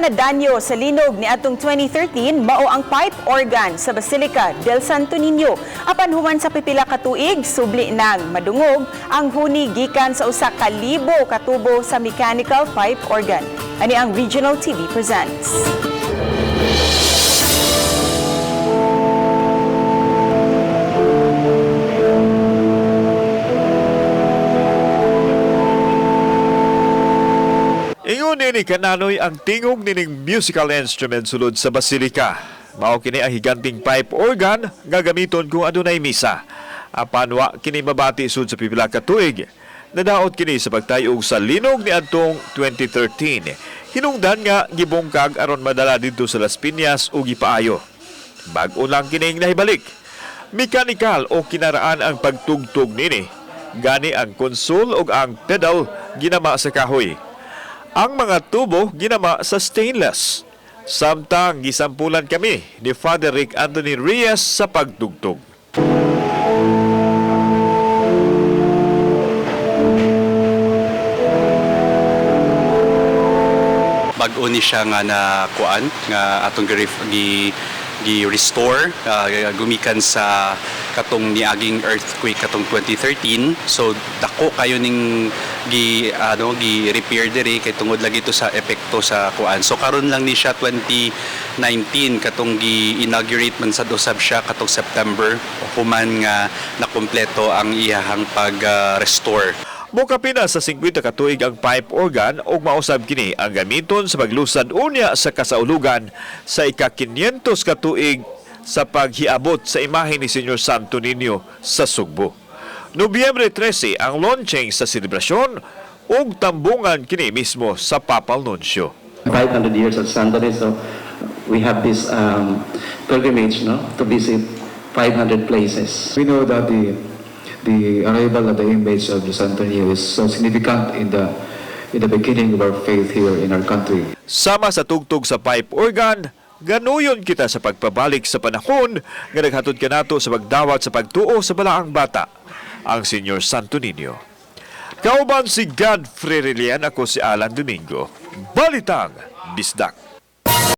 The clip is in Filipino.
nagpanadanyo sa linog ni atong 2013 mao ang pipe organ sa Basilica del Santo Niño. Apan human sa pipila ka tuig, subli nang madungog ang huni gikan sa usa ka libo ka tubo sa mechanical pipe organ. Ani ang Regional TV presents. Ingon ni kananoy ang tingog nining musical instrument sulod sa Basilica. Mao kini ang higanting pipe organ nga gamiton kung adunay misa. Apan wa kini mabati sud sa pipila ka tuig. Nadaot kini sa pagtayog sa linog ni adtong 2013. Hinungdan nga gibungkag aron madala didto sa Las Piñas ug gipaayo. Bag-o lang kining nahibalik. Mechanical o kinaraan ang pagtugtog nini. Gani ang console ug ang pedal ginama sa kahoy. Ang mga tubo ginama sa stainless. Samtang gisampulan kami ni Father Rick Anthony Reyes sa pagtugtog. Bag-o ni siya nga na kuan nga atong gi-restore gumikan sa katong niaging earthquake katong 2013. So dako kayo ning gi-repair diri kay tungod lagi to sa epekto sa kuan. So karon lang ni siya 2019 katong gi-inaugurate man sad usab siya katong September human nga nakumpleto ang iyahang pag-restore. Mokapina sa 50 ka tuig ang pipe organ ug mausab kini ang gamiton sa paglusad unya sa kasaulugan sa ika-500 ka tuig sa paghiabot sa imahe ni Senyor Santo Niño sa Sugbo. Nobyembre 13 ang launching sa selebrasyon ug tambungan kini mismo sa Papal Nuncio. 500 years of Santo Niño, so we have this pilgrimage, to visit 500 places. We know that the arrival of the image of the Santo Niño is so significant in the beginning of our faith here in our country. Sama sa tugtog sa pipe organ, ganuyon kita sa pagpabalik sa panahon nga naghatod kanato sa pagdawat sa pagtuo sa balaang bata, ang Senyor Santo Niño. Kauban si Godfrey Relian, ako si Alan Domingo. Balitang Bisdak.